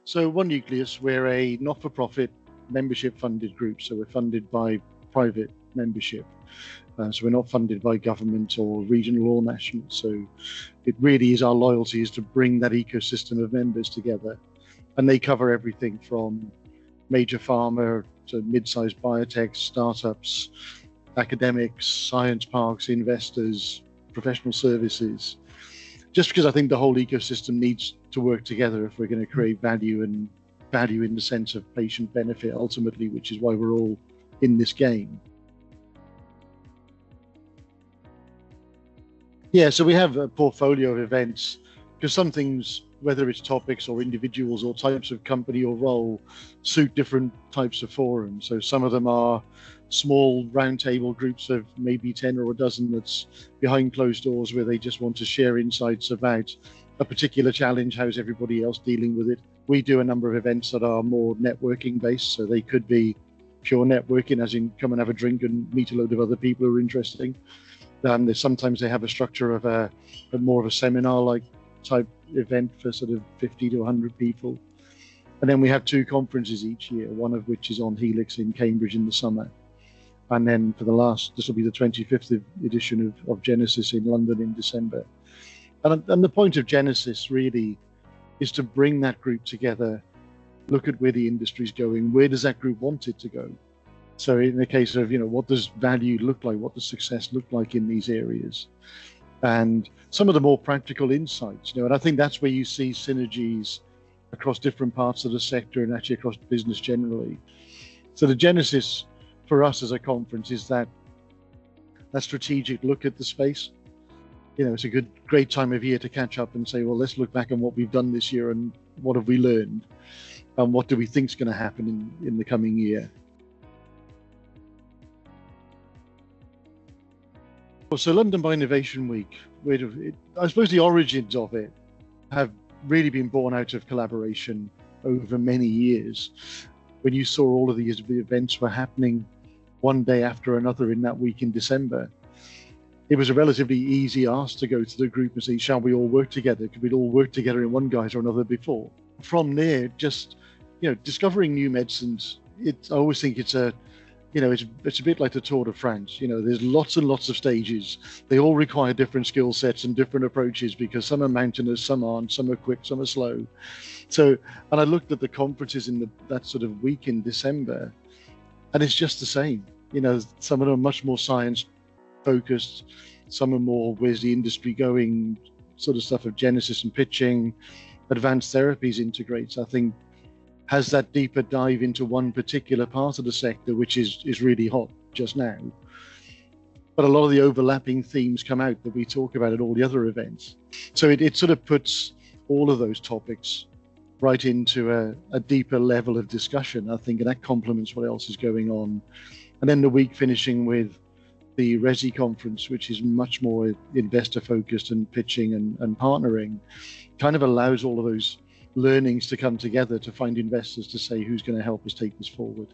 So One Nucleus, we're a not-for-profit membership-funded group. So we're funded by private membership. So we're not funded by government or regional or national. So it really is our loyalty is to bring that ecosystem of members together. And they cover everything from major pharma to mid-sized biotech, startups, academics, science parks, investors, professional services. Just because I think the whole ecosystem needs to work together if we're going to create value, and value in the sense of patient benefit ultimately, which is why we're all in this game. Yeah, so we have a portfolio of events because some things, whether it's topics or individuals or types of company or role, suit different types of forums. So some of them are small roundtable groups of maybe 10 or a dozen that's behind closed doors where they just want to share insights about a particular challenge, how's everybody else dealing with it. We do a number of events that are more networking based, so they could be pure networking, as in come and have a drink and meet a load of other people who are interesting. Sometimes they have a structure of a more of a seminar-like type event for sort of 50 to 100 people. And then we have 2 conferences each year, one of which is on Helix in Cambridge in the summer. And then for this will be the 25th edition of Genesis in London in December. And the point of Genesis really is to bring that group together, look at where the industry's going, where does that group want it to go? So in the case of, what does value look like? What does success look like in these areas? And some of the more practical insights, and I think that's where you see synergies across different parts of the sector and actually across business generally. So the Genesis for us as a conference is that strategic look at the space. It's a great time of year to catch up and say, well, let's look back on what we've done this year and what have we learned and what do we think is going to happen in the coming year. So London Bioinnovation Week, I suppose the origins of it have really been born out of collaboration over many years. When you saw all of the events were happening one day after another in that week in December, it was a relatively easy ask to go to the group and say, shall we all work together? Because we'd all worked together in one guise or another before. From there, just, discovering new medicines, I always think it's a bit like the Tour de France. There's lots and lots of stages. They all require different skill sets and different approaches because some are mountainous, some aren't, some are quick, some are slow. So, and I looked at the conferences in that sort of week in December, and it's just the same. Some of them are much more science focused. Some are more, where's the industry going, sort of stuff of Genesis and pitching. Advanced therapies integrates, I think, has that deeper dive into one particular part of the sector, which is really hot just now. But a lot of the overlapping themes come out that we talk about at all the other events. So it sort of puts all of those topics right into a deeper level of discussion, I think, and that complements what else is going on. And then the week finishing with the Resi conference, which is much more investor focused and pitching and partnering, kind of allows all of those learnings to come together to find investors to say who's going to help us take this forward.